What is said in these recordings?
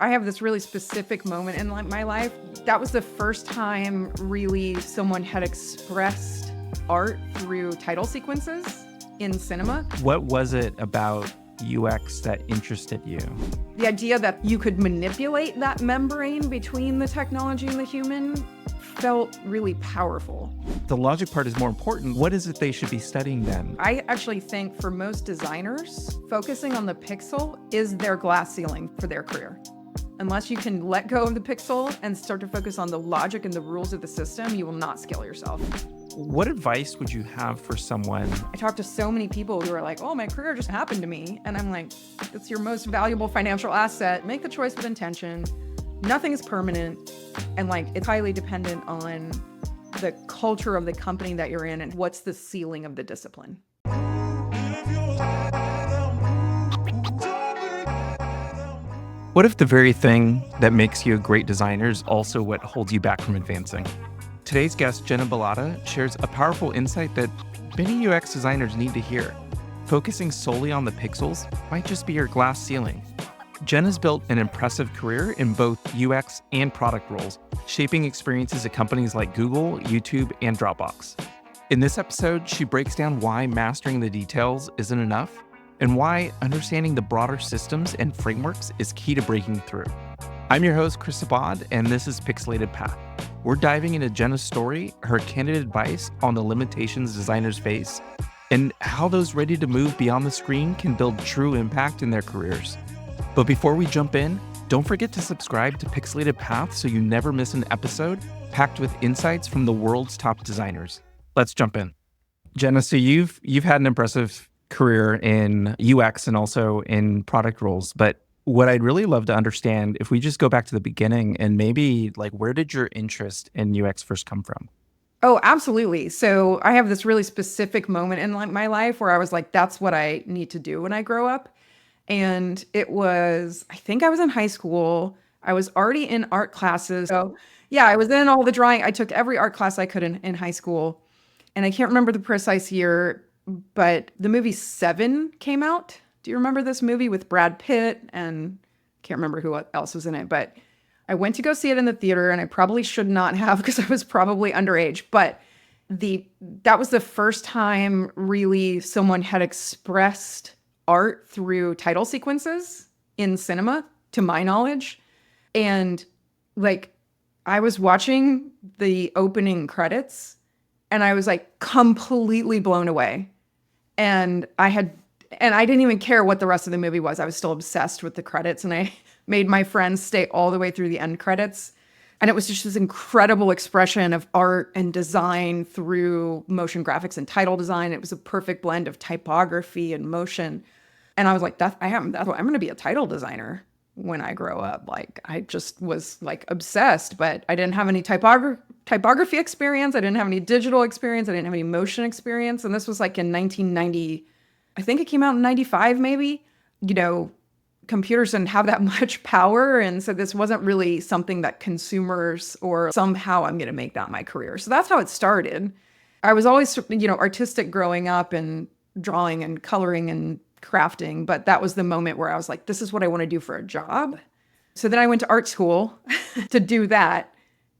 I have this really specific moment in my life. That was the first time really someone had expressed art through title sequences in cinema. What was it about UX that interested you? The idea that you could manipulate that membrane between the technology and the human felt really powerful. The logic part is more important. What is it they should be studying then? I actually think for most designers, focusing on the pixel is their glass ceiling for their career. Unless you can let go of the pixel and start to focus on the logic and the rules of the system, you will not scale yourself. What advice would you have for someone? I talk to so many people who are like, oh, my career just happened to me. And I'm like, it's your most valuable financial asset. Make the choice with intention. Nothing is permanent. And it's highly dependent on the culture of the company that you're in and what's the ceiling of the discipline. What if the very thing that makes you a great designer is also what holds you back from advancing? Today's guest, Jenna Bilotta, shares a powerful insight that many UX designers need to hear. Focusing solely on the pixels might just be your glass ceiling. Jenna's built an impressive career in both UX and product roles, shaping experiences at companies like Google, YouTube, and Dropbox. In this episode, she breaks down why mastering the details isn't enough and why understanding the broader systems and frameworks is key to breaking through. I'm your host, Chris Abad, and this is Pixelated Path. We're diving into Jenna's story, her candid advice on the limitations designers face, and how those ready to move beyond the screen can build true impact in their careers. But before we jump in, don't forget to subscribe to Pixelated Path so you never miss an episode packed with insights from the world's top designers. Let's jump in. Jenna, so you've had an impressive career in UX and also in product roles, but what I'd really love to understand, if we just go back to the beginning and maybe where did your interest in UX first come from? Oh, absolutely. So I have this really specific moment in my life where I was like, that's what I need to do when I grow up. And it was, I think I was in high school. I was already in art classes. So yeah, I was in all the drawing. I took every art class I could in high school. And I can't remember the precise year, but the movie Seven came out. Do you remember this movie with Brad Pitt? And can't remember who else was in it, but I went to go see it in the theater, and I probably should not have because I was probably underage. But that was the first time really someone had expressed art through title sequences in cinema, to my knowledge. And I was watching the opening credits, and I was completely blown away. And I didn't even care what the rest of the movie was. I was still obsessed with the credits, and I made my friends stay all the way through the end credits. And it was just this incredible expression of art and design through motion graphics and title design. It was a perfect blend of typography and motion. And I was like, I'm going to be a title designer when I grow up. I just was obsessed, but I didn't have any typography experience. I didn't have any digital experience. I didn't have any motion experience. And this was in 1990. I think it came out in 95, maybe. Computers didn't have that much power. And so this wasn't really something that consumers or somehow I'm going to make that my career. So that's how it started. I was always, artistic growing up and drawing and coloring and crafting. But that was the moment where I was like, this is what I want to do for a job. So then I went to art school to do that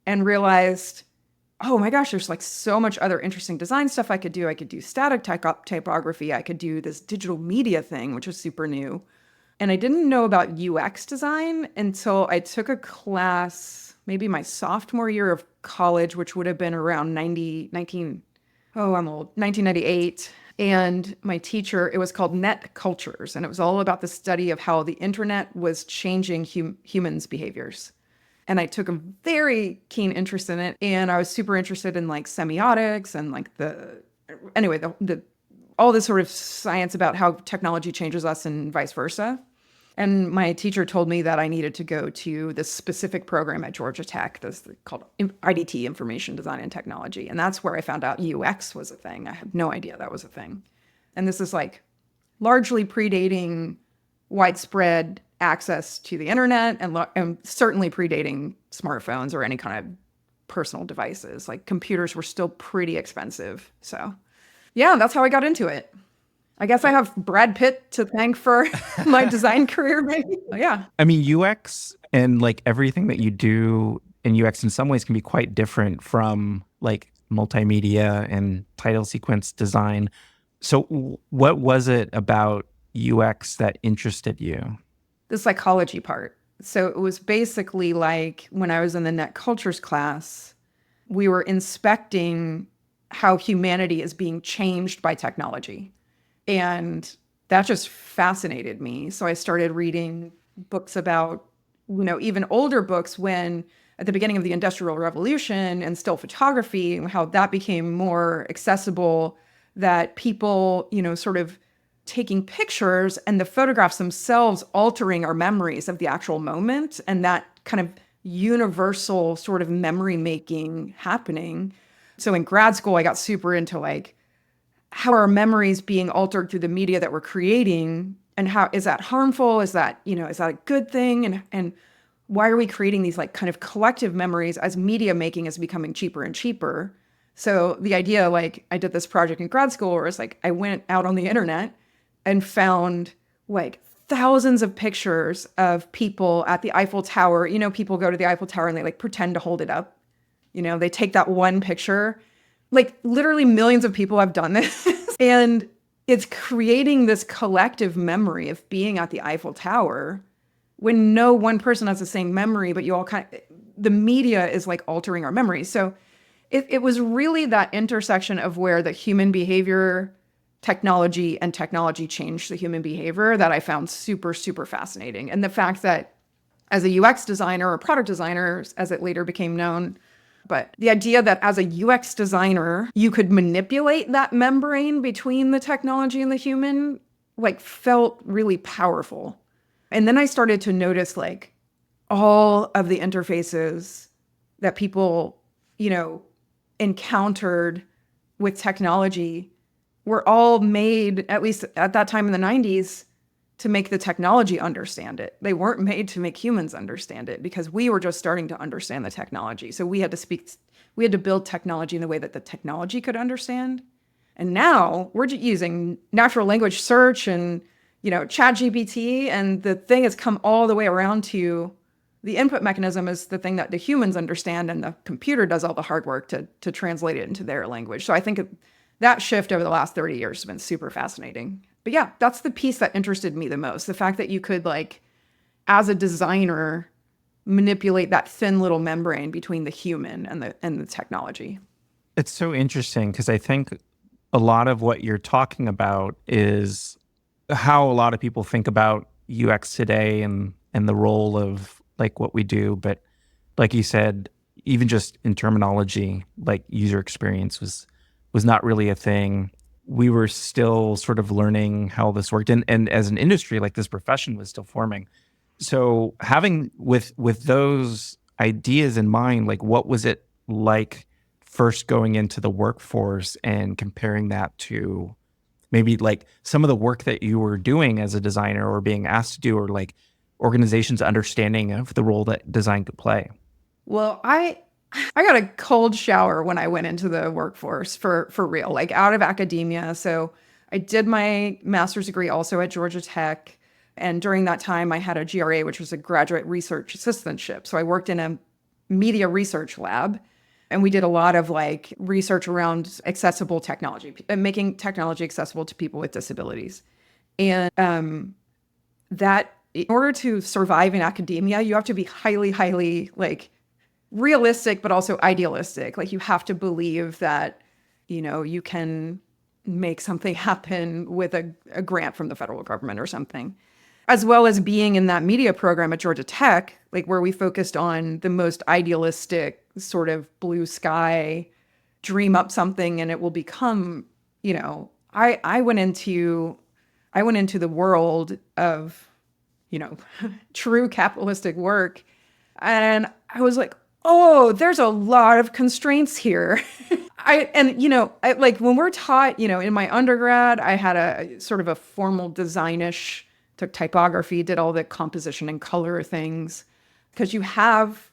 and realized, oh my gosh, there's so much other interesting design stuff I could do. I could do static typography. I could do this digital media thing, which was super new. And I didn't know about UX design until I took a class, maybe my sophomore year of college, which would have been around 1998. And my teacher, it was called Net Cultures. And it was all about the study of how the internet was changing humans' behaviors. And I took a very keen interest in it. And I was super interested in semiotics and all this sort of science about how technology changes us and vice versa. And my teacher told me that I needed to go to this specific program at Georgia Tech that's called IDT, Information Design and Technology. And that's where I found out UX was a thing. I had no idea that was a thing. And this is largely predating widespread access to the internet and certainly predating smartphones or any kind of personal devices. Computers were still pretty expensive. So yeah, that's how I got into it. I guess I have Brad Pitt to thank for my design career, maybe. Yeah. I mean, UX and like everything that you do in UX in some ways can be quite different from like multimedia and title sequence design. So, what was it about UX that interested you? The psychology part. So it was basically like when I was in the net cultures class, we were inspecting how humanity is being changed by technology. And that just fascinated me. So I started reading books about, even older books when at the beginning of the Industrial Revolution and still photography, and how that became more accessible, that people, sort of taking pictures and the photographs themselves altering our memories of the actual moment, and that kind of universal sort of memory making happening. So in grad school, I got super into like, how are our memories being altered through the media that we're creating, and how is that harmful? Is that, is that a good thing? And why are we creating these like kind of collective memories as media making is becoming cheaper and cheaper? So the idea, like I did this project in grad school where it's like I went out on the internet and found like thousands of pictures of people at the Eiffel Tower. People go to the Eiffel Tower and they like pretend to hold it up. They take that one picture. Like literally millions of people have done this. And it's creating this collective memory of being at the Eiffel Tower when no one person has the same memory, but you all the media is like altering our memories. So it was really that intersection of where the human behavior, technology, and technology changed the human behavior that I found super, super fascinating. And the fact that as a UX designer or product designer, as it later became known, but the idea that as a UX designer, you could manipulate that membrane between the technology and the human, like felt really powerful. And then I started to notice like all of the interfaces that people, encountered with technology were all made, at least at that time in the 90s, to make the technology understand it. They weren't made to make humans understand it because we were just starting to understand the technology. So we had to build technology in the way that the technology could understand. And now we're just using natural language search and, ChatGPT, and the thing has come all the way around to the input mechanism is the thing that the humans understand, and the computer does all the hard work to translate it into their language. So I think that shift over the last 30 years has been super fascinating. But yeah, that's the piece that interested me the most. The fact that you could, like, as a designer, manipulate that thin little membrane between the human and the technology. It's so interesting because I think a lot of what you're talking about is how a lot of people think about UX today and the role of like what we do. But like you said, even just in terminology, like user experience was not really a thing. We were still sort of learning how this worked. And as an industry, like this profession was still forming. So having with those ideas in mind, like what was it like first going into the workforce and comparing that to maybe like some of the work that you were doing as a designer or being asked to do, or like organizations' understanding of the role that design could play? Well, I got a cold shower when I went into the workforce for real, like out of academia. So I did my master's degree also at Georgia Tech. And during that time, I had a GRA, which was a graduate research assistantship. So I worked in a media research lab, and we did a lot of like research around accessible technology, making technology accessible to people with disabilities. And that in order to survive in academia, you have to be highly, highly like realistic, but also idealistic. Like you have to believe that, you can make something happen with a grant from the federal government or something. As well as being in that media program at Georgia Tech, like where we focused on the most idealistic sort of blue sky, dream up something and it will become, I went into the world of, true capitalistic work. And I was like, oh, there's a lot of constraints here. Like when we're taught, in my undergrad, I had a sort of a formal designish, took typography, did all the composition and color things, because you have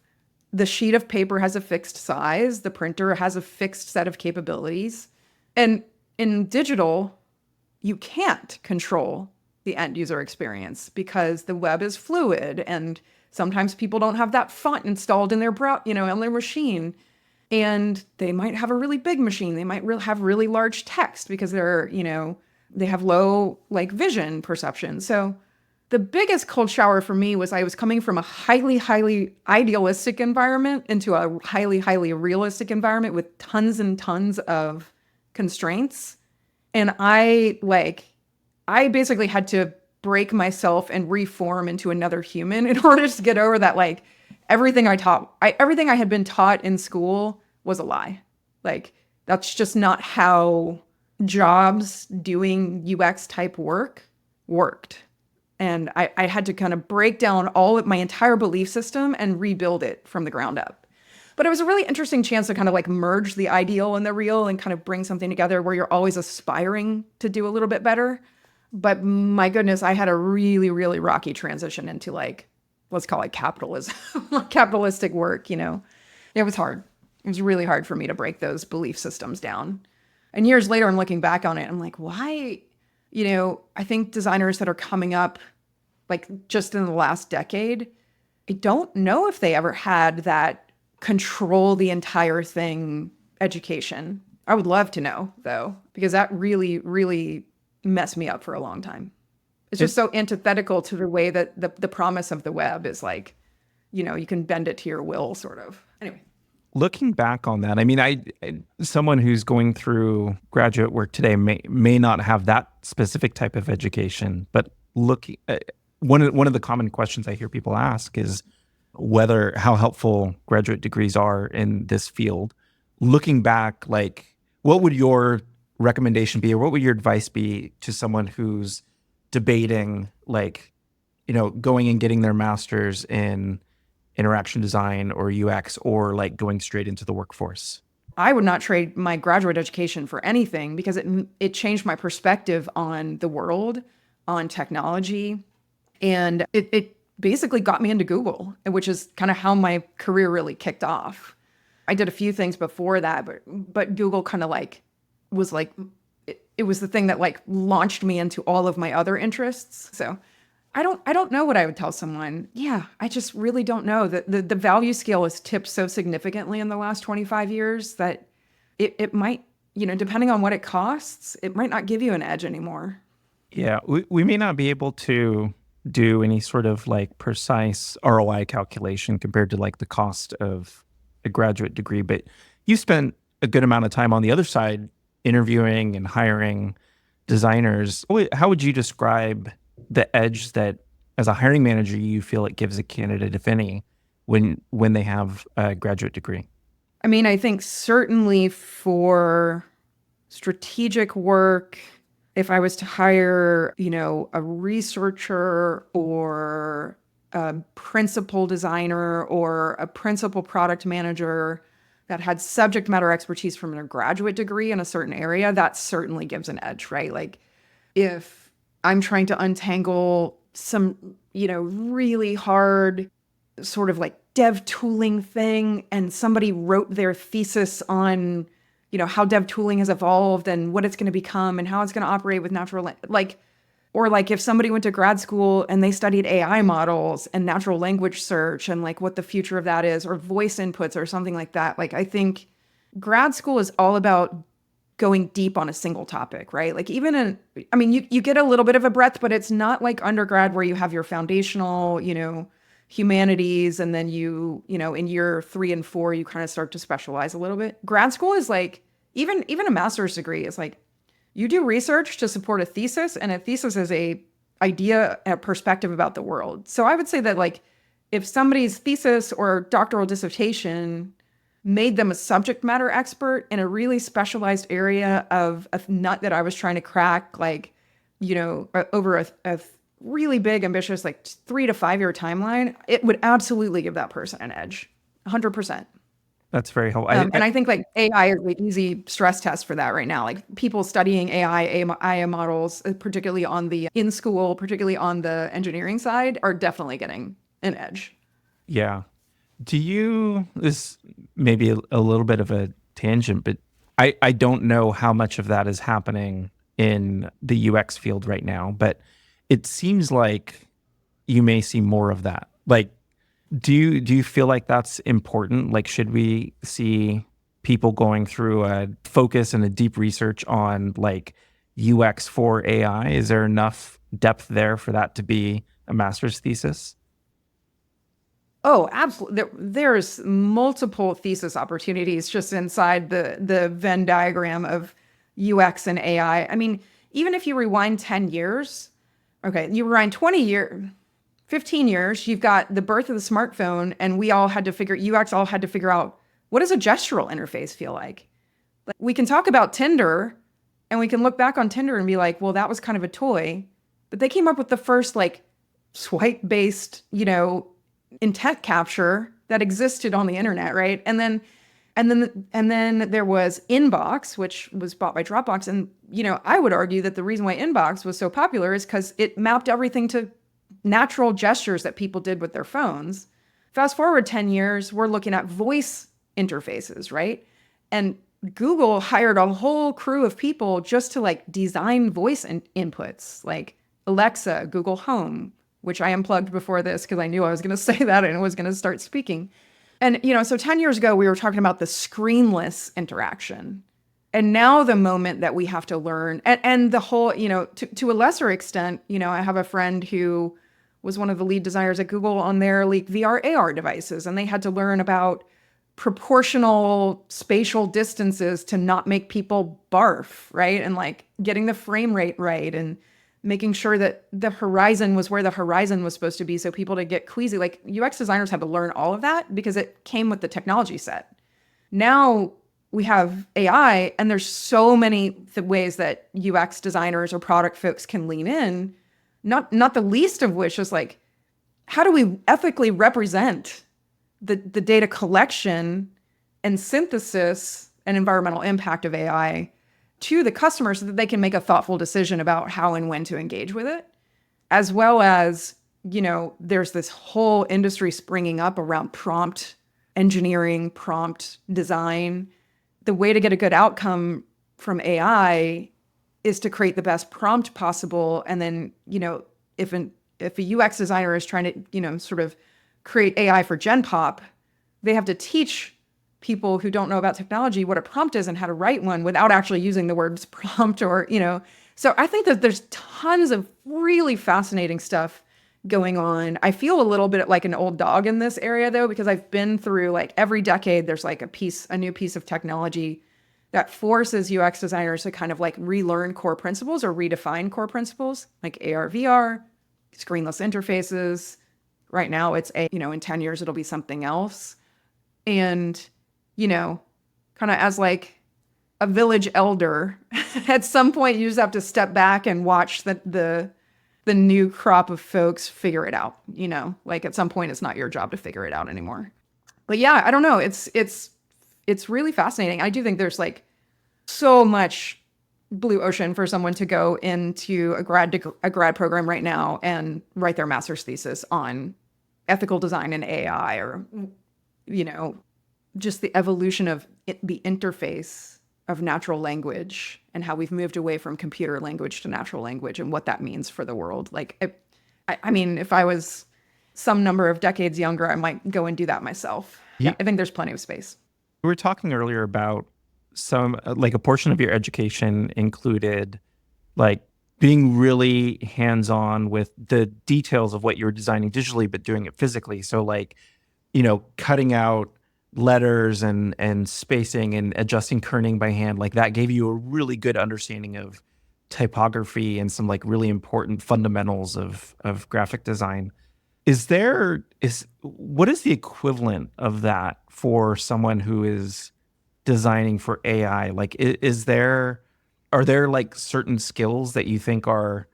the sheet of paper has a fixed size, the printer has a fixed set of capabilities. And in digital, you can't control the end user experience because the web is fluid and sometimes people don't have that font installed in their on their machine. And they might have a really big machine. They might have really large text because they have low like vision perception. So the biggest cold shower for me was I was coming from a highly, highly idealistic environment into a highly, highly realistic environment with tons and tons of constraints. And I basically had to break myself and reform into another human in order to get over that. Like everything everything I had been taught in school was a lie. Like that's just not how jobs doing UX type work worked. And I had to kind of break down all of my entire belief system and rebuild it from the ground up. But it was a really interesting chance to kind of like merge the ideal and the real and kind of bring something together where you're always aspiring to do a little bit better. But my goodness, I had a really, really rocky transition into like, let's call it capitalism, capitalistic work, It was hard. It was really hard for me to break those belief systems down. And years later, I'm looking back on it. I'm like, why? I think designers that are coming up, like just in the last decade, I don't know if they ever had that control the entire thing education. I would love to know, though, because that really, really messed me up for a long time. It's just so antithetical to the way that the promise of the web is like, you can bend it to your will, sort of. Anyway. Looking back on that, I mean, someone who's going through graduate work today may not have that specific type of education, but one of the common questions I hear people ask is how helpful graduate degrees are in this field. Looking back, like, what would your recommendation be, or what would your advice be to someone who's debating, like, going and getting their master's in interaction design or UX, or like going straight into the workforce? I would not trade my graduate education for anything because it changed my perspective on the world, on technology, and it basically got me into Google, which is kind of how my career really kicked off. I did a few things before that, but Google kind of like was like it was the thing that like launched me into all of my other interests. So I don't know what I would tell someone. Yeah, I just really don't know. The value scale has tipped so significantly in the last 25 years that it might, depending on what it costs, it might not give you an edge anymore. Yeah, we may not be able to do any sort of like precise ROI calculation compared to like the cost of a graduate degree, but you spent a good amount of time on the other side interviewing and hiring designers. How would you describe the edge that as a hiring manager you feel it gives a candidate, if any, when they have a graduate degree? I mean, I think certainly for strategic work, if I was to hire, a researcher or a principal designer or a principal product manager that had subject matter expertise from a graduate degree in a certain area, that certainly gives an edge, right? Like if I'm trying to untangle some, really hard sort of like dev tooling thing, and somebody wrote their thesis on, how dev tooling has evolved and what it's going to become and how it's going to operate with natural, or like if somebody went to grad school and they studied AI models and natural language search and like what the future of that is, or voice inputs or something like that. Like I think grad school is all about going deep on a single topic, right? Like you get a little bit of a breadth, but it's not like undergrad where you have your foundational, humanities, and then in year 3 and 4, you kind of start to specialize a little bit. Grad school is like, even a master's degree is like, you do research to support a thesis, and a thesis is a idea, a perspective about the world. So I would say that like, if somebody's thesis or doctoral dissertation made them a subject matter expert in a really specialized area of a nut that I was trying to crack, like, over a really big, ambitious, like 3 to 5 year timeline, it would absolutely give that person an edge, 100%. That's very helpful. And I think like AI is an easy stress test for that right now. Like people studying AI models, particularly particularly on the engineering side, are definitely getting an edge. Yeah. This may be a little bit of a tangent, but I don't know how much of that is happening in the UX field right now, but it seems like you may see more of that. Like, do you feel like that's important? Like, should we see people going through a focus and a deep research on like UX for AI? Is there enough depth there for that to be a master's thesis? Oh, absolutely. There's multiple thesis opportunities just inside the Venn diagram of UX and AI. I mean, even if you rewind 10 years, okay, you rewind 20 years, 15 years, you've got the birth of the smartphone, and UX all had to figure out, what does a gestural interface feel like? Like, we can talk about Tinder, and we can look back on Tinder and be like, well, that was kind of a toy, but they came up with the first like swipe based, intent capture that existed on the internet, right? And then there was Inbox, which was bought by Dropbox. And, I would argue that the reason why Inbox was so popular is because it mapped everything to natural gestures that people did with their phones. Fast forward 10 years, we're looking at voice interfaces, right? And Google hired a whole crew of people just to like design voice inputs, like Alexa, Google Home, which I unplugged before this because I knew I was going to say that and was going to start speaking. And, so 10 years ago, we were talking about the screenless interaction. And now the moment that we have to learn, and the whole, to a lesser extent, I have a friend who was one of the lead designers at Google on their like VR AR devices, and they had to learn about proportional spatial distances to not make people barf, right? And like getting the frame rate right and making sure that the horizon was where the horizon was supposed to be so people didn't get queasy. Like UX designers had to learn all of that because it came with the technology set. Now we have AI, and there's so many ways that UX designers or product folks can lean in, not the least of which is like, how do we ethically represent the data collection and synthesis and environmental impact of AI to the customer so that they can make a thoughtful decision about how and when to engage with it, as well as, there's this whole industry springing up around prompt engineering, prompt design. The way to get a good outcome from AI is to create the best prompt possible. And then, if a UX designer is trying to, sort of create AI for Gen Pop, they have to teach people who don't know about technology what a prompt is and how to write one without actually using the words prompt or. So I think that there's tons of really fascinating stuff going on. I feel a little bit like an old dog in this area though, because I've been through like every decade, there's like a new piece of technology that forces UX designers to kind of like relearn core principles or redefine core principles, like AR, VR, screenless interfaces. Right now it's in 10 years, it'll be something else. And, kind of as like a village elder, at some point you just have to step back and watch the new crop of folks figure it out, like at some point it's not your job to figure it out anymore. But yeah, I don't know. It's really fascinating. I do think there's like so much blue ocean for someone to go into a grad program right now and write their master's thesis on ethical design in AI, or, just the evolution of the interface of natural language and how we've moved away from computer language to natural language and what that means for the world. Like, I mean, if I was some number of decades younger, I might go and do that myself. Yeah, I think there's plenty of space. We were talking earlier about some, like a portion of your education included like being really hands-on with the details of what you were designing digitally, but doing it physically. So like, cutting out letters and spacing and adjusting kerning by hand, like that gave you a really good understanding of typography and some like really important fundamentals of graphic design. What is the equivalent of that for someone who is designing for AI? Like, are there like certain skills that you think are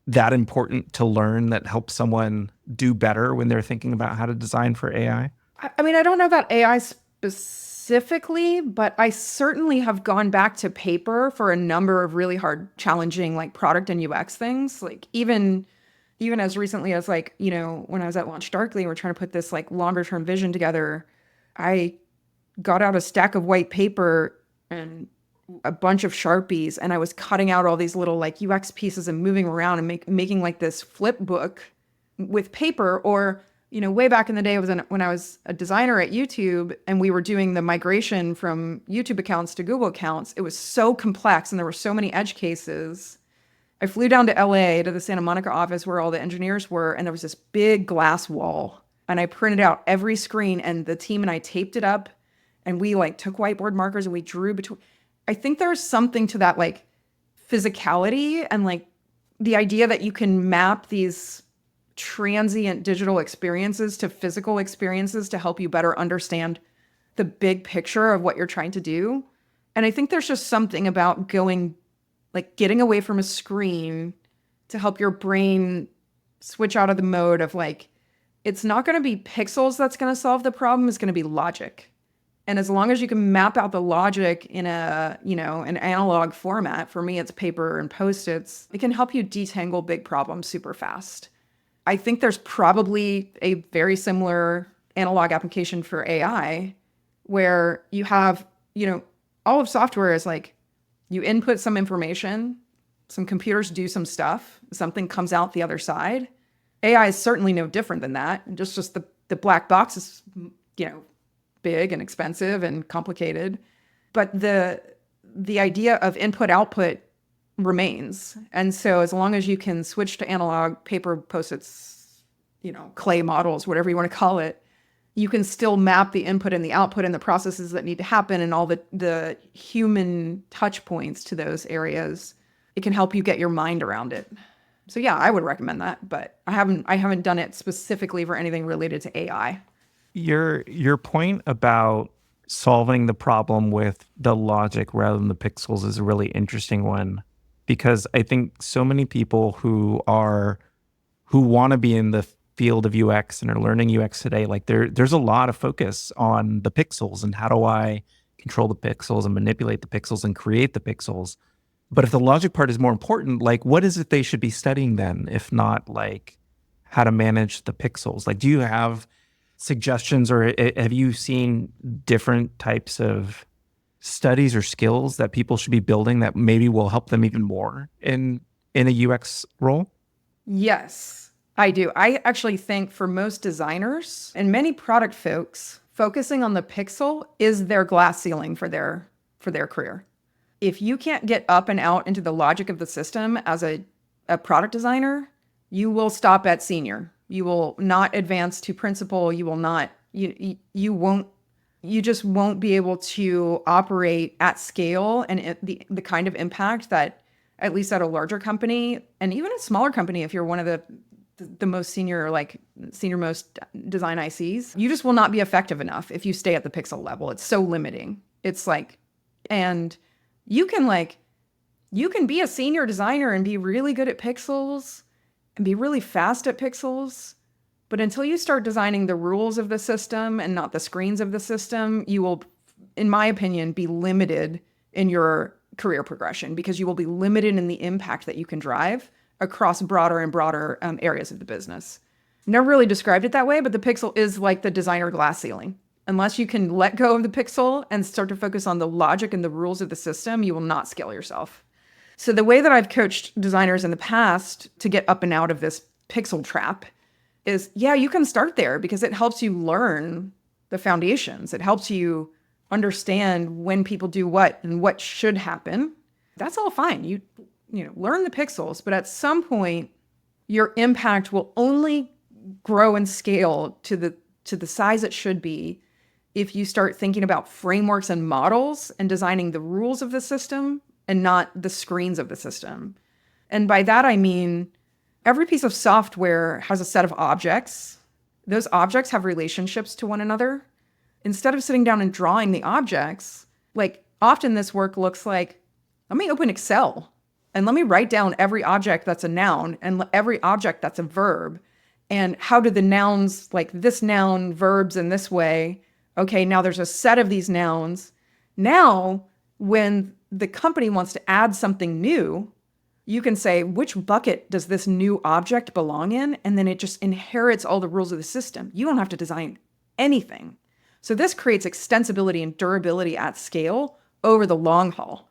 that important to learn that help someone do better when they're thinking about how to design for AI? I mean, I don't know about AI specifically, but I certainly have gone back to paper for a number of really hard, challenging like product and UX things. Like even as recently as like, when I was at Launch Darkly, we're trying to put this like longer term vision together. I got out a stack of white paper and a bunch of Sharpies and I was cutting out all these little like UX pieces and moving around and making like this flip book with paper. Or, way back in the day when I was a designer at YouTube and we were doing the migration from YouTube accounts to Google accounts, it was so complex and there were so many edge cases. I flew down to LA to the Santa Monica office where all the engineers were, and there was this big glass wall. And I printed out every screen, and the team and I taped it up, and we like took whiteboard markers and we drew between. I think there's something to that like physicality and like the idea that you can map these transient digital experiences to physical experiences to help you better understand the big picture of what you're trying to do. And I think there's just something about getting away from a screen to help your brain switch out of the mode of like, it's not going to be pixels that's going to solve the problem. It's going to be logic. And as long as you can map out the logic in an analog format, for me, it's paper and Post-its, it can help you detangle big problems super fast. I think there's probably a very similar analog application for AI where you have, all of software is like, you input some information, some computers do some stuff, something comes out the other side. AI is certainly no different than that. Just the black box is, big and expensive and complicated. But the idea of input-output remains. And so as long as you can switch to analog, paper, Post-its, clay models, whatever you want to call it, you can still map the input and the output and the processes that need to happen and all the human touch points to those areas. It can help you get your mind around it. So yeah, I would recommend that, but I haven't done it specifically for anything related to AI. Your point about solving the problem with the logic rather than the pixels is a really interesting one, because I think so many people who want to be in the field of UX and are learning UX today, like there's a lot of focus on the pixels and how do I control the pixels and manipulate the pixels and create the pixels. But if the logic part is more important, like what is it they should be studying then, if not like how to manage the pixels? Like, do you have suggestions or have you seen different types of studies or skills that people should be building that maybe will help them even more in a UX role? Yes. I do. I actually think for most designers and many product folks, focusing on the pixel is their glass ceiling for their career. If you can't get up and out into the logic of the system as a product designer, you will stop at senior. You will not advance to principal. You will not, you just won't be able to operate at scale and the kind of impact that, at least at a larger company and even a smaller company, if you're one of the most senior, most design ICs, you just will not be effective enough if you stay at the pixel level. It's so limiting. It's like, and you can be a senior designer and be really good at pixels and be really fast at pixels. But until you start designing the rules of the system and not the screens of the system, you will, in my opinion, be limited in your career progression because you will be limited in the impact that you can drive across broader and broader areas of the business. Never really described it that way, but the pixel is like the designer glass ceiling. Unless you can let go of the pixel and start to focus on the logic and the rules of the system, you will not scale yourself. So the way that I've coached designers in the past to get up and out of this pixel trap is, yeah, you can start there because it helps you learn the foundations. It helps you understand when people do what and what should happen. That's all fine. You learn the pixels, but at some point, your impact will only grow and scale to the size it should be if you start thinking about frameworks and models and designing the rules of the system and not the screens of the system. And by that, I mean, every piece of software has a set of objects. Those objects have relationships to one another. Instead of sitting down and drawing the objects, like often this work looks like, let me open Excel and let me write down every object that's a noun and every object that's a verb. And how do the nouns, like this noun, verbs in this way? Okay, now there's a set of these nouns. Now, when the company wants to add something new, you can say, which bucket does this new object belong in? And then it just inherits all the rules of the system. You don't have to design anything. So this creates extensibility and durability at scale over the long haul.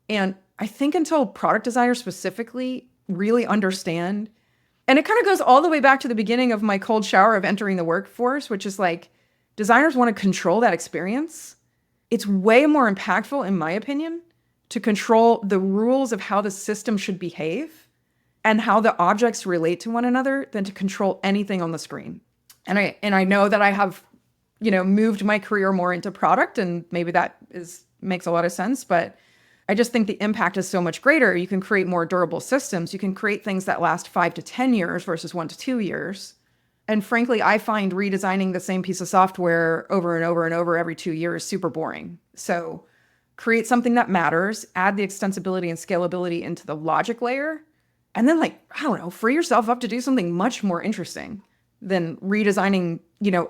And I think until product designers specifically really understand, and it kind of goes all the way back to the beginning of my cold shower of entering the workforce, which is like designers want to control that experience. It's way more impactful, in my opinion, to control the rules of how the system should behave and how the objects relate to one another than to control anything on the screen. And I know that I have, moved my career more into product, and maybe that makes a lot of sense, but I just think the impact is so much greater. You can create more durable systems. You can create things that last 5 to 10 years versus 1 to 2 years. And frankly, I find redesigning the same piece of software over and over and over every 2 years super boring. So create something that matters, add the extensibility and scalability into the logic layer, and then free yourself up to do something much more interesting than redesigning,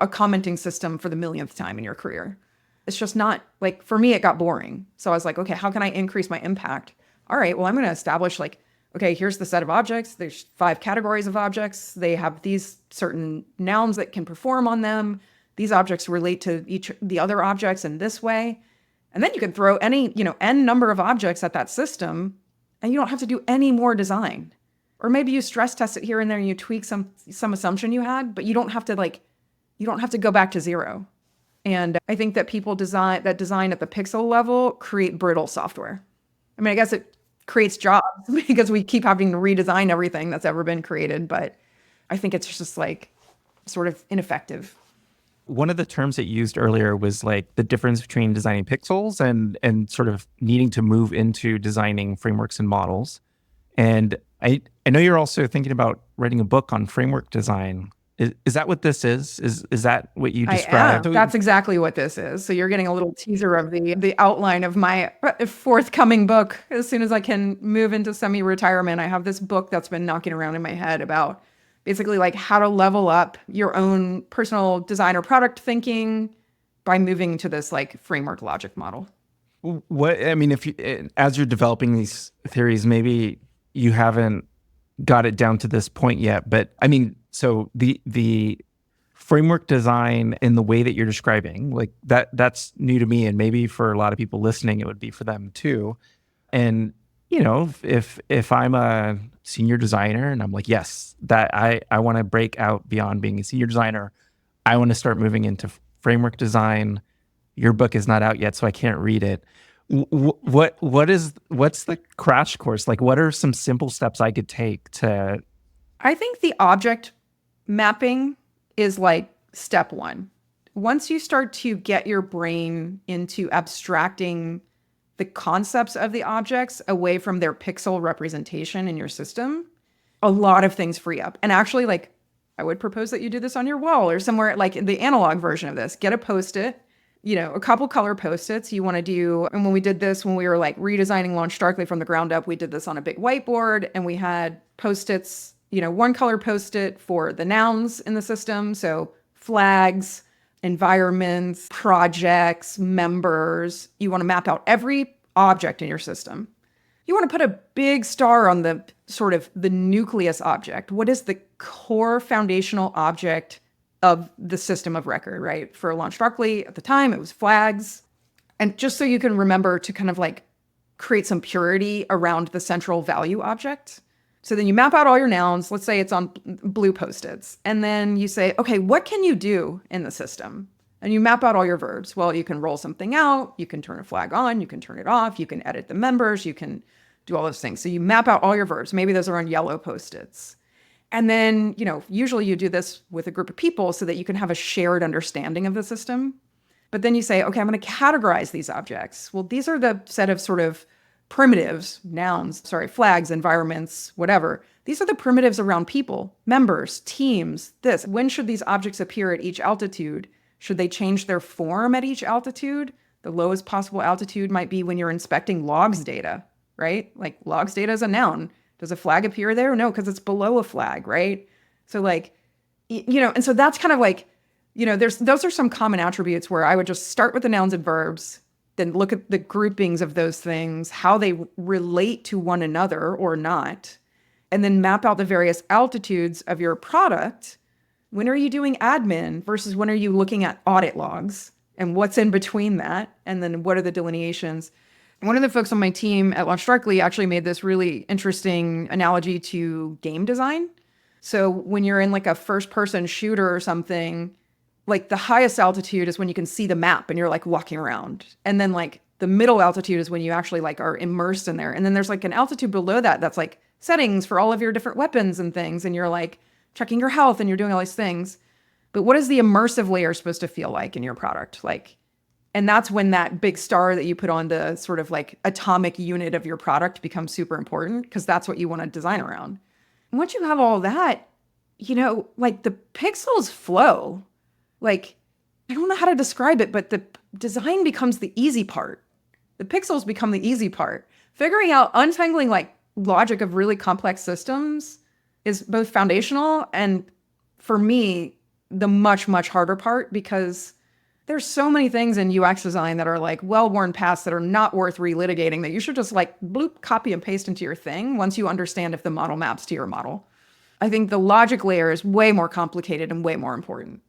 a commenting system for the millionth time in your career. It's just not, like, for me, it got boring. So I was like, okay, how can I increase my impact? All right, well, I'm going to establish okay, here's the set of objects. There's 5 categories of objects. They have these certain nouns that can perform on them. These objects relate to each the other objects in this way. And then you can throw any, n number of objects at that system, and you don't have to do any more design. Or maybe you stress test it here and there and you tweak some assumption you had, but you don't have to go back to zero. And I think that people design at the pixel level create brittle software. I mean, I guess it creates jobs because we keep having to redesign everything that's ever been created, but I think it's just sort of ineffective. One of the terms that you used earlier was like the difference between designing pixels and sort of needing to move into designing frameworks and models. And I know you're also thinking about writing a book on framework design. Is that what this is? Is that what you described? I am. That's exactly what this is. So you're getting a little teaser of the outline of my forthcoming book. As soon as I can move into semi-retirement, I have this book that's been knocking around in my head about basically how to level up your own personal design or product thinking by moving to this framework logic model. As you're developing these theories, maybe you haven't got it down to this point yet, but so the framework design in the way that you're describing, that's new to me, and maybe for a lot of people listening, it would be for them too. And if I'm a senior designer and I'm like, yes, that I want to break out beyond being a senior designer, I want to start moving into framework design. Your book is not out yet, so I can't read it. What's the crash course? What are some simple steps I could take to? I think the object mapping is step 1. Once you start to get your brain into abstracting the concepts of the objects away from their pixel representation in your system, a lot of things free up. And actually, I would propose that you do this on your wall or somewhere, the analog version of this. Get a Post-it, a couple color Post-its you want to do. And when we did this, when we were redesigning Launch Darkly from the ground up, we did this on a big whiteboard, and we had Post-its, one color Post-it for the nouns in the system. So flags, environments, projects, members. You want to map out every object in your system. You want to put a big star on the sort of the nucleus object. What is the core foundational object of the system of record, right? For Launch Darkly at the time, it was flags. And just so you can remember to kind of create some purity around the central value object. So then you map out all your nouns. Let's say it's on blue Post-its. And then you say, okay, what can you do in the system? And you map out all your verbs. Well, you can roll something out. You can turn a flag on. You can turn it off. You can edit the members. You can do all those things. So you map out all your verbs. Maybe those are on yellow Post-its. And then, usually you do this with a group of people so that you can have a shared understanding of the system. But then you say, okay, I'm going to categorize these objects. Well, these are the set of sort of primitives, flags, environments, whatever. These are the primitives around people, members, teams, this. When should these objects appear at each altitude? Should they change their form at each altitude? The lowest possible altitude might be when you're inspecting logs data, right? Logs data is a noun. Does a flag appear there? No, because it's below a flag, right? So and so that's kind of those are some common attributes where I would just start with the nouns and verbs, then look at the groupings of those things, how they relate to one another or not, and then map out the various altitudes of your product. When are you doing admin versus when are you looking at audit logs, and what's in between that? And then what are the delineations? One of the folks on my team at Launch Directly actually made this really interesting analogy to game design. So when you're in like a first person shooter or something, like the highest altitude is when you can see the map and you're like walking around. And then like the middle altitude is when you actually like are immersed in there. And then there's like an altitude below that that's like settings for all of your different weapons and things. And you're like checking your health and you're doing all these things. But what is the immersive layer supposed to feel like in your product? Like, and that's when that big star that you put on the sort of like atomic unit of your product becomes super important because that's what you want to design around. And once you have all that, like the pixels flow. Like, I don't know how to describe it, but the design becomes the easy part. The pixels become the easy part. Figuring out untangling like logic of really complex systems is both foundational and for me, the much, much harder part because there's so many things in UX design that are like well-worn paths that are not worth relitigating that you should just like bloop, copy and paste into your thing once you understand if the model maps to your model. I think the logic layer is way more complicated and way more important.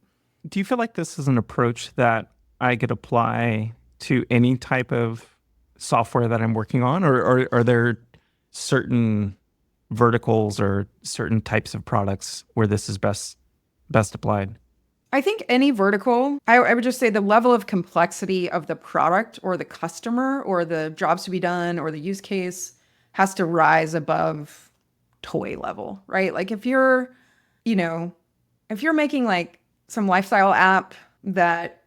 Do you feel like this is an approach that I could apply to any type of software that I'm working on, or are there certain verticals or certain types of products where this is best applied? I think any vertical, I would just say the level of complexity of the product or the customer or the jobs to be done or the use case has to rise above toy level, right? Like if you're making like some lifestyle app that,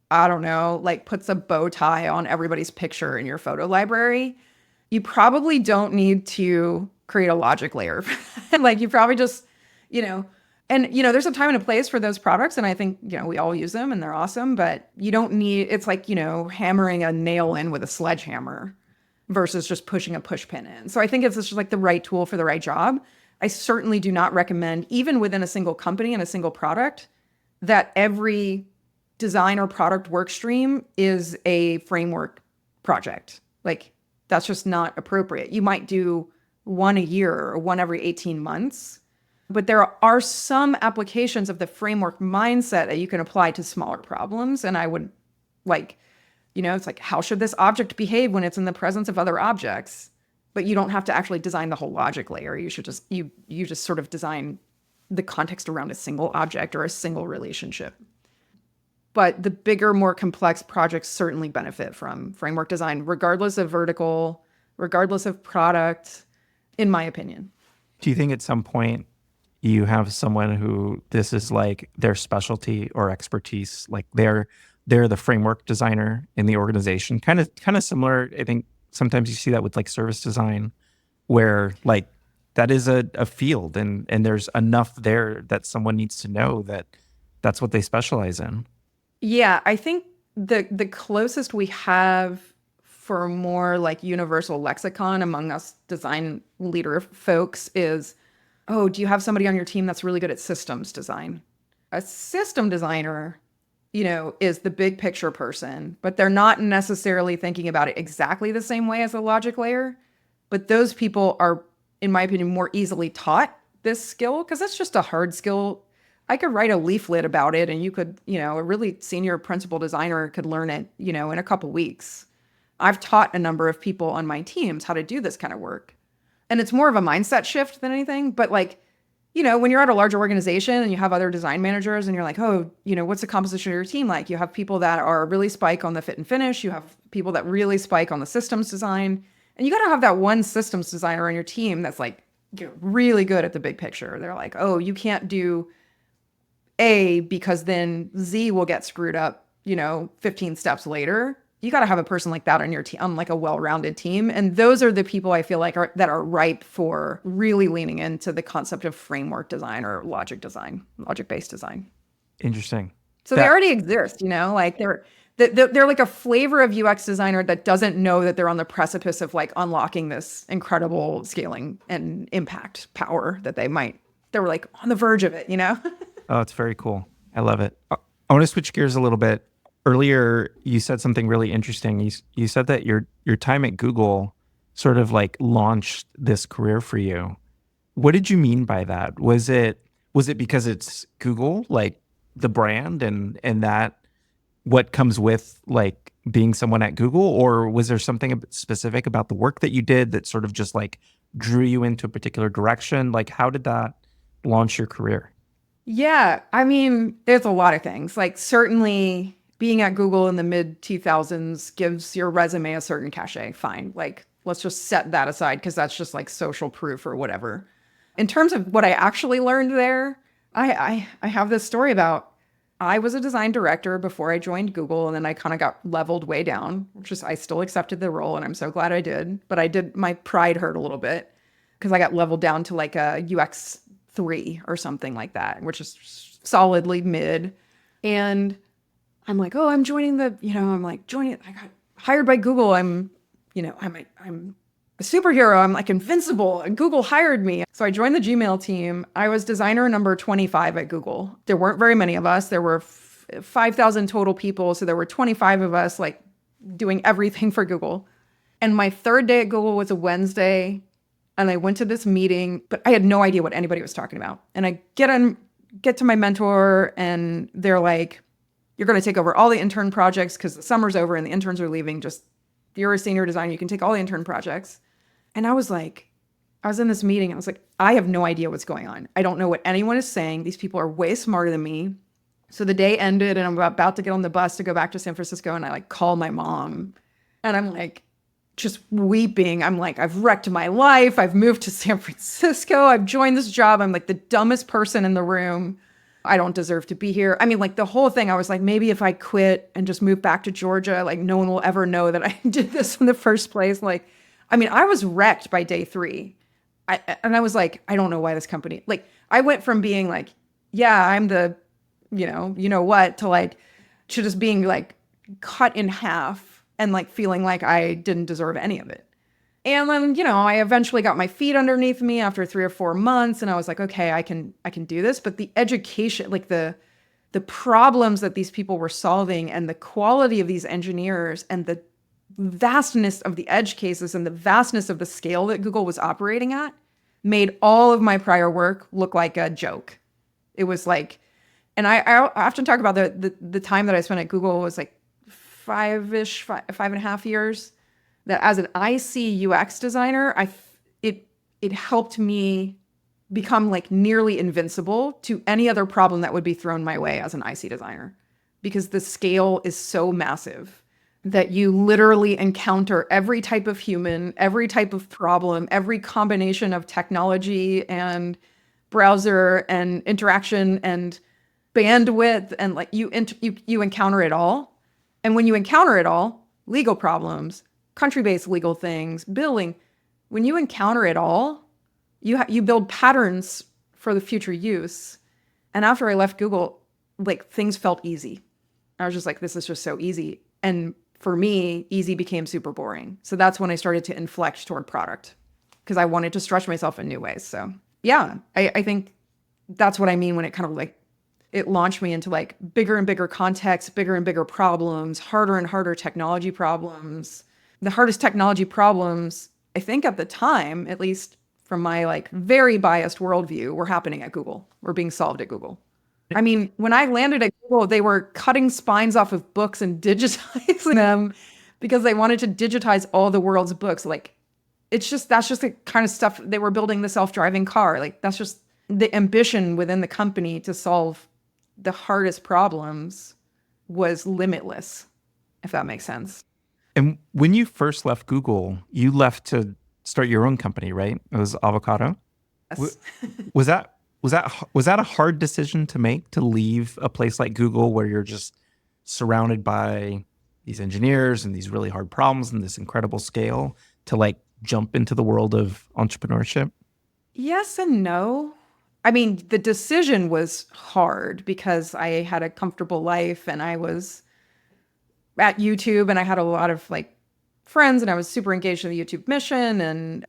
I don't know, like puts a bow tie on everybody's picture in your photo library, you probably don't need to create a logic layer. Like you probably just, you know, there's a time and a place for those products. And I think, we all use them and they're awesome, but you don't need, it's like, hammering a nail in with a sledgehammer versus just pushing a push pin in. So I think it's just like the right tool for the right job. I certainly do not recommend, even within a single company and a single product, that every design or product work stream is a framework project. Like that's just not appropriate. You might do one a year or one every 18 months, but there are some applications of the framework mindset that you can apply to smaller problems. And I would it's like, how should this object behave when it's in the presence of other objects? But you don't have to actually design the whole logic layer. You should just, you just sort of design the context around a single object or a single relationship. But the bigger, more complex projects certainly benefit from framework design, regardless of vertical, regardless of product, in my opinion. Do you think at some point you have someone who this is like their specialty or expertise, like they're the framework designer in the organization? Kind of similar. I think sometimes you see that with like service design, where like that is a field and there's enough there that someone needs to know that that's what they specialize in. Yeah, I think the closest we have for more like universal lexicon among us design leader folks is, oh, do you have somebody on your team that's really good at systems design? A system designer, is the big picture person, but they're not necessarily thinking about it exactly the same way as a logic layer. But those people are, in my opinion, more easily taught this skill because it's just a hard skill. I could write a leaflet about it and you could, a really senior principal designer could learn it, in a couple weeks. I've taught a number of people on my teams how to do this kind of work. And it's more of a mindset shift than anything. But like, when you're at a larger organization and you have other design managers and you're like, oh, what's the composition of your team like? You have people that are really spike on the fit and finish. You have people that really spike on the systems design. And you got to have that one systems designer on your team that's like, really good at the big picture. They're like, oh, you can't do A because then Z will get screwed up, 15 steps later. You got to have a person like that on your team, on like a well-rounded team. And those are the people I feel like that are ripe for really leaning into the concept of framework design or logic-based design. Interesting. So they already exist, like they're like a flavor of UX designer that doesn't know that they're on the precipice of like unlocking this incredible scaling and impact power that they were like on the verge of it, Oh, it's very cool. I love it. I want to switch gears a little bit. Earlier, you said something really interesting. You said that your time at Google sort of like launched this career for you. What did you mean by that? Was it because it's Google, like the brand, and that what comes with like being someone at Google, or was there something specific about the work that you did that sort of just like drew you into a particular direction? Like, how did that launch your career? Yeah, I mean, there's a lot of things. Like certainly being at Google in the mid 2000s gives your resume a certain cachet. Fine. Like let's just set that aside because that's just like social proof or whatever. In terms of what I actually learned there, I have this story about I was a design director before I joined Google, and then I kind of got leveled way down, which is I still accepted the role and I'm so glad I did. But I did, my pride hurt a little bit because I got leveled down to like a UX 3 or something like that, which is solidly mid. And I'm like, oh, I'm joining I'm like joining, I got hired by Google. I'm a superhero. I'm like invincible. And Google hired me. So I joined the Gmail team. I was designer number 25 at Google. There weren't very many of us. There were 5,000 total people. So there were 25 of us like doing everything for Google. And my third day at Google was a Wednesday. And I went to this meeting, but I had no idea what anybody was talking about. And I get to my mentor and they're like, you're going to take over all the intern projects because the summer's over and the interns are leaving. Just, you're a senior designer. You can take all the intern projects. And I was like, I was in this meeting. I was like, I have no idea what's going on. I don't know what anyone is saying. These people are way smarter than me. So the day ended and I'm about to get on the bus to go back to San Francisco. And I like call my mom and I'm like, just weeping. I'm like, I've wrecked my life. I've moved to San Francisco. I've joined this job. I'm like the dumbest person in the room. I don't deserve to be here. I mean, like the whole thing, I was like, maybe if I quit and just move back to Georgia, like no one will ever know that I did this in the first place. Like, I mean, I was wrecked by day 3. And I was like, I don't know why this company, like, I went from being like, yeah, I'm the, what, to like, to just being like cut in half and like feeling like I didn't deserve any of it. And then, I eventually got my feet underneath me after 3 or 4 months and I was like, okay, I can do this. But the education, like the problems that these people were solving and the quality of these engineers and the vastness of the edge cases and the vastness of the scale that Google was operating at made all of my prior work look like a joke. It was like, and I often talk about the time that I spent at Google was like 5.5 years. That as an IC UX designer, it helped me become like nearly invincible to any other problem that would be thrown my way as an IC designer, because the scale is so massive that you literally encounter every type of human, every type of problem, every combination of technology and browser and interaction and bandwidth, and like you encounter it all. And when you encounter it all, legal problems, country-based legal things, billing, when you encounter it all, you build patterns for the future use. And after I left Google, like things felt easy. I was just like, this is just so easy. And for me, easy became super boring. So that's when I started to inflect toward product because I wanted to stretch myself in new ways. So yeah, I think that's what I mean when it kind of like, it launched me into like bigger and bigger contexts, bigger and bigger problems, harder and harder technology problems. The hardest technology problems, I think at the time, at least from my like very biased worldview, were happening at Google, were being solved at Google. I mean, when I landed at Google, they were cutting spines off of books and digitizing them because they wanted to digitize all the world's books. Like, that's just the kind of stuff they were building, the self-driving car. Like, that's just the ambition within the company to solve the hardest problems was limitless, if that makes sense. And when you first left Google, you left to start your own company, right? It was Avocado. Yes. Was that a hard decision to make, to leave a place like Google where you're just surrounded by these engineers and these really hard problems and this incredible scale, to like jump into the world of entrepreneurship? Yes and no. I mean, the decision was hard because I had a comfortable life and I was at YouTube and I had a lot of like friends and I was super engaged in the YouTube mission,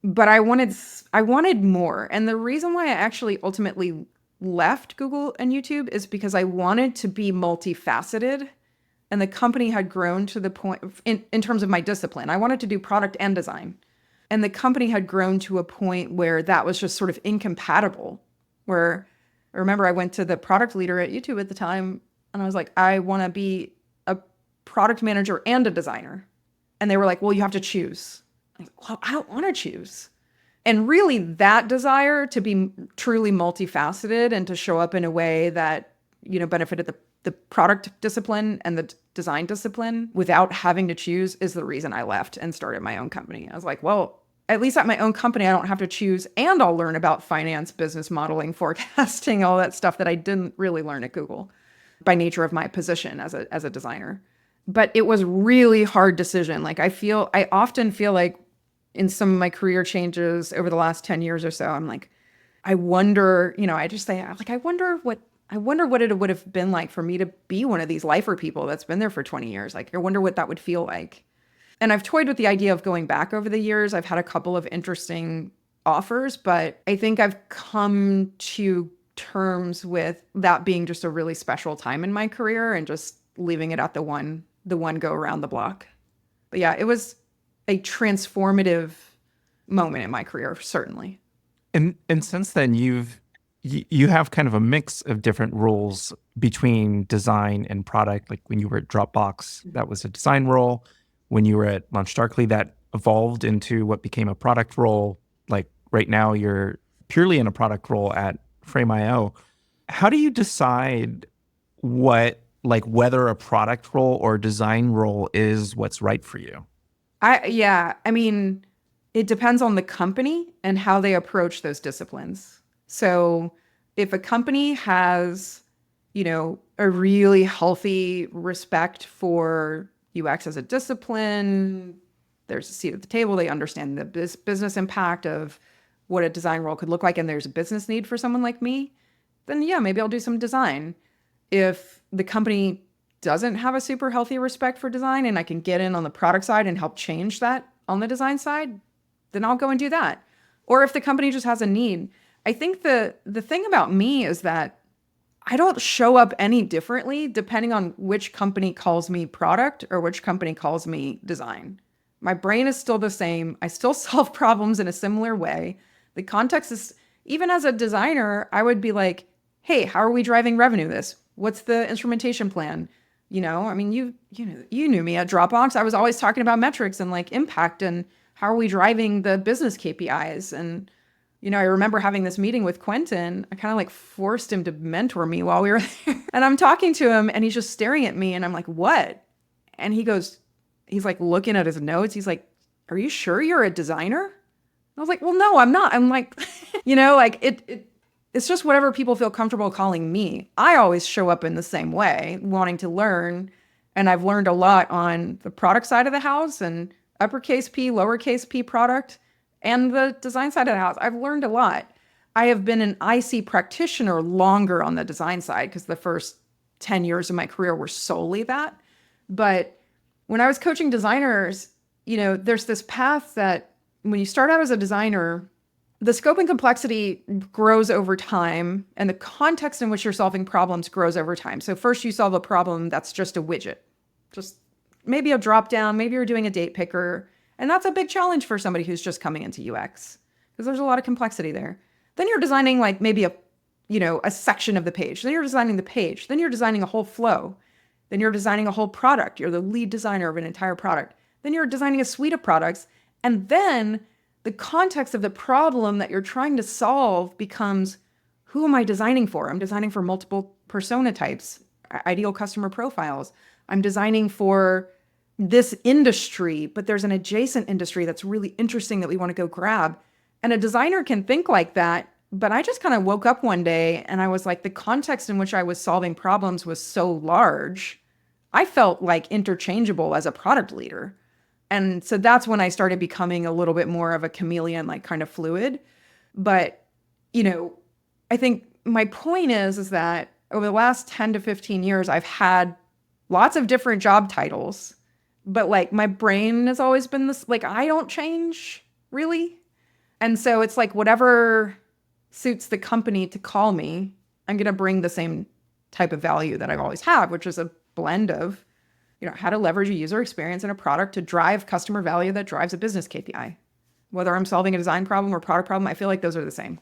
but I wanted more. And the reason why I actually ultimately left Google and YouTube is because I wanted to be multifaceted, and the company had grown to the point in terms of my discipline. I wanted to do product and design. And the company had grown to a point where that was just sort of incompatible. Where I remember I went to the product leader at YouTube at the time And I was like, I want to be a product manager and a designer. And they were like, well, you have to choose. I was like, well, I don't want to choose. And really, that desire to be truly multifaceted and to show up in a way that, benefited the product discipline and the design discipline without having to choose is the reason I left and started my own company. I was like, well, at least at my own company, I don't have to choose, and I'll learn about finance, business modeling, forecasting, all that stuff that I didn't really learn at Google by nature of my position as a designer. But it was really hard decision. Like I often feel like in some of my career changes over the last 10 years or so, I'm like, I wonder, I just say, like, I wonder what it would have been like for me to be one of these lifer people that's been there for 20 years. Like, I wonder what that would feel like. And I've toyed with the idea of going back over the years. I've had a couple of interesting offers, but I think I've come to terms with that being just a really special time in my career and just leaving it at the one go around the block. But yeah, it was a transformative moment in my career, certainly. And since then, you have kind of a mix of different roles between design and product. Like when you were at Dropbox, that was a design role. When you were at Launch Darkly, that evolved into what became a product role. Like right now, you're purely in a product role at Frame.io. How do you decide whether a product role or design role is what's right for you? I mean, it depends on the company and how they approach those disciplines. So if a company has, a really healthy respect for UX as a discipline, there's a seat at the table, they understand the business impact of what a design role could look like, and there's a business need for someone like me, then yeah, maybe I'll do some design. If the company doesn't have a super healthy respect for design and I can get in on the product side and help change that on the design side, then I'll go and do that. Or if the company just has a need. I think the thing about me is that I don't show up any differently depending on which company calls me product or which company calls me design. My brain is still the same. I still solve problems in a similar way. The context is, even as a designer, I would be like, hey, how are we driving revenue this? What's the instrumentation plan? I mean, you knew me at Dropbox. I was always talking about metrics and like impact and how are we driving the business KPIs? And, I remember having this meeting with Quentin. I kind of like forced him to mentor me while we were there. And I'm talking to him and he's just staring at me and I'm like, what? And he's like looking at his notes. He's like, are you sure you're a designer? I was like, well, no, I'm not. I'm like, it's just whatever people feel comfortable calling me. I always show up in the same way, wanting to learn. And I've learned a lot on the product side of the house and uppercase P, lowercase p product, and the design side of the house. I've learned a lot. I have been an IC practitioner longer on the design side because the first 10 years of my career were solely that. But when I was coaching designers, there's this path that when you start out as a designer, the scope and complexity grows over time, and the context in which you're solving problems grows over time. So first you solve a problem that's just a widget, just maybe a drop down, maybe you're doing a date picker, and that's a big challenge for somebody who's just coming into UX because there's a lot of complexity there. Then you're designing like maybe a section of the page. Then you're designing the page. Then you're designing a whole flow. Then you're designing a whole product. You're the lead designer of an entire product. Then you're designing a suite of products, and then the context of the problem that you're trying to solve becomes, who am I designing for? I'm designing for multiple persona types, ideal customer profiles. I'm designing for this industry, but there's an adjacent industry that's really interesting that we want to go grab. And a designer can think like that, but I just kind of woke up one day and I was like, the context in which I was solving problems was so large, I felt like interchangeable as a product leader. And so that's when I started becoming a little bit more of a chameleon, like kind of fluid. But, I think my point is that over the last 10 to 15 years, I've had lots of different job titles, but like my brain has always been this, like I don't change really. And so it's like whatever suits the company to call me, I'm going to bring the same type of value that I always have, which is a blend of how to leverage a user experience in a product to drive customer value that drives a business KPI. Whether I'm solving a design problem or product problem, I feel like those are the same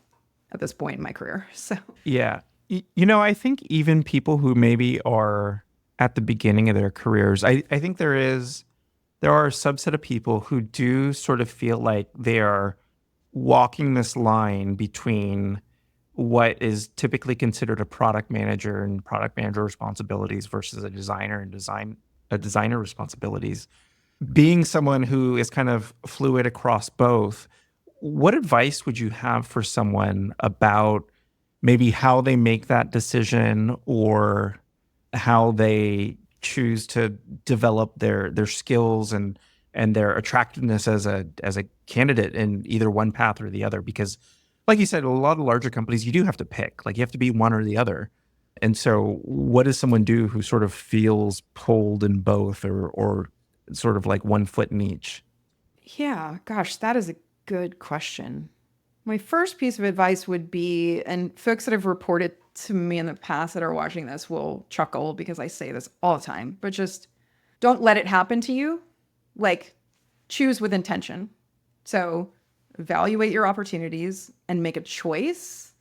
at this point in my career. So Yeah. I think even people who maybe are at the beginning of their careers, I think there are a subset of people who do sort of feel like they are walking this line between what is typically considered a product manager and product manager responsibilities versus a designer and a designer responsibilities. Being someone who is kind of fluid across both, what advice would you have for someone about maybe how they make that decision or how they choose to develop their skills and their attractiveness as a candidate in either one path or the other? Because like you said, a lot of larger companies, you do have to pick, like you have to be one or the other. And so what does someone do who sort of feels pulled in both or sort of like one foot in each? Yeah, gosh, that is a good question. My first piece of advice would be, and folks that have reported to me in the past that are watching this will chuckle because I say this all the time, but just don't let it happen to you. Like, choose with intention. So, evaluate your opportunities and make a choice.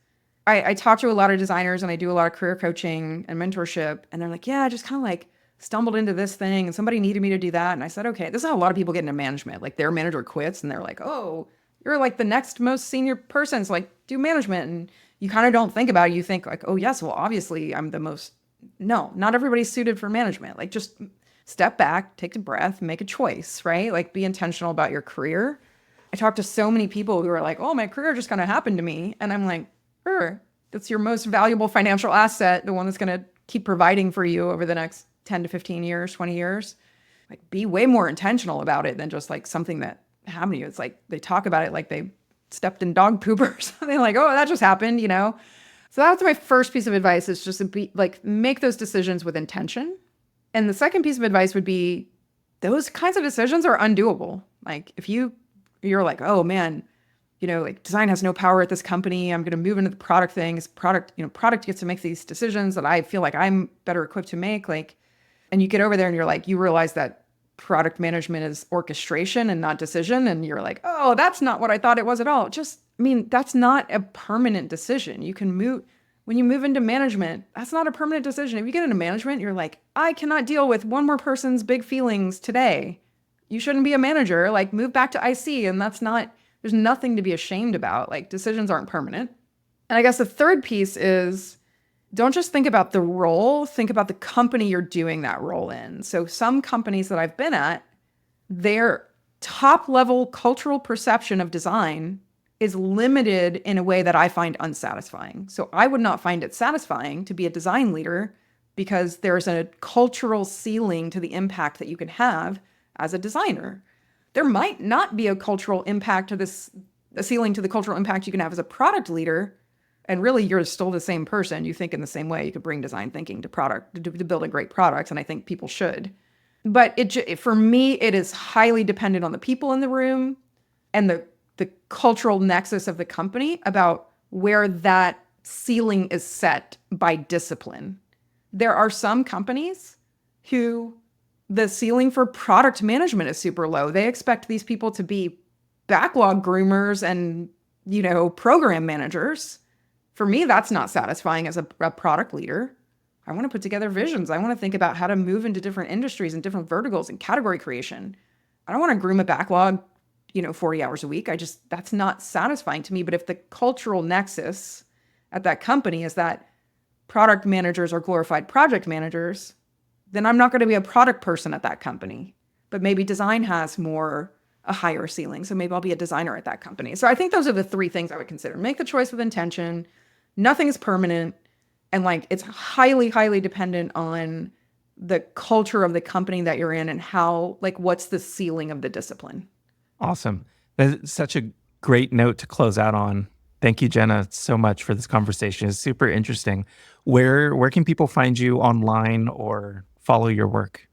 I talk to a lot of designers and I do a lot of career coaching and mentorship, and they're like, yeah, I just kind of like stumbled into this thing and somebody needed me to do that. And I said, okay, this is how a lot of people get into management. Like, their manager quits and they're like, oh, you're like the next most senior person. So, like, do management. And you kind of don't think about it. You think, like, oh, yes, well, obviously I'm the most. No, not everybody's suited for management. Like, just step back, take a breath, make a choice, right? Like, be intentional about your career. I talk to so many people who are like, oh, my career just kind of happened to me. And I'm like, sure, that's your most valuable financial asset, the one that's going to keep providing for you over the next 10 to 15 years, 20 years. Like, be way more intentional about it than just like something that happened to you. It's like they talk about it like they stepped in dog poop or something, like, oh, that just happened, you know? So that's my first piece of advice, is just to be like, make those decisions with intention. And the second piece of advice would be, those kinds of decisions are undoable. Like, if you're like, oh man, like, design has no power at this company, I'm going to move into the product things. Product gets to make these decisions that I feel like I'm better equipped to make. Like, and you get over there and you're like, you realize that product management is orchestration and not decision. And you're like, oh, that's not what I thought it was at all. That's not a permanent decision. You can move, when you move into management, that's not a permanent decision. If you get into management, you're like, I cannot deal with one more person's big feelings today. You shouldn't be a manager. Like, move back to IC. And there's nothing to be ashamed about. Like, decisions aren't permanent. And I guess the third piece is, don't just think about the role, think about the company you're doing that role in. So some companies that I've been at, their top level cultural perception of design is limited in a way that I find unsatisfying. So I would not find it satisfying to be a design leader because there's a cultural ceiling to the impact that you can have as a designer. There might not be a cultural impact to this, a ceiling to the cultural impact you can have as a product leader. And really, you're still the same person. You think in the same way. You could bring design thinking to product, to building great products, and I think people should. But for me, it is highly dependent on the people in the room and the cultural nexus of the company about where that ceiling is set by discipline. There are some companies who the ceiling for product management is super low. They expect these people to be backlog groomers and, program managers. For me, that's not satisfying as a product leader. I want to put together visions. I want to think about how to move into different industries and different verticals and category creation. I don't want to groom a backlog, 40 hours a week. That's not satisfying to me. But if the cultural nexus at that company is that product managers are glorified project managers, then I'm not going to be a product person at that company. But maybe design has a higher ceiling. So maybe I'll be a designer at that company. So I think those are the three things I would consider. Make the choice with intention. Nothing is permanent. And it's highly, highly dependent on the culture of the company that you're in and what's the ceiling of the discipline. Awesome. That's such a great note to close out on. Thank you, Jenna, so much for this conversation. It's super interesting. Where can people find you online or follow your work?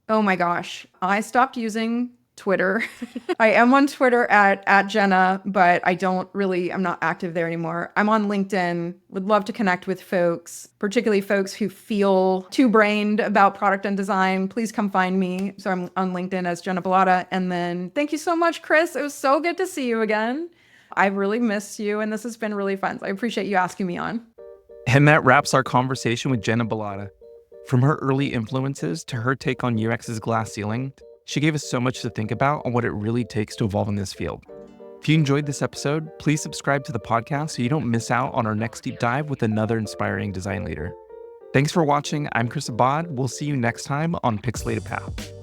Oh my gosh. I stopped using Twitter. I am on Twitter at Jenna, but I'm not active there anymore. I'm on LinkedIn. Would love to connect with folks, particularly folks who feel two-brained about product and design. Please come find me. So I'm on LinkedIn as Jenna Bilotta. And then thank you so much, Chris. It was so good to see you again. I've really missed you, and this has been really fun. So I appreciate you asking me on. And that wraps our conversation with Jenna Bilotta. From her early influences to her take on UX's glass ceiling, she gave us so much to think about on what it really takes to evolve in this field. If you enjoyed this episode, please subscribe to the podcast so you don't miss out on our next deep dive with another inspiring design leader. Thanks for watching. I'm Chris Abad. We'll see you next time on Pixelated Path.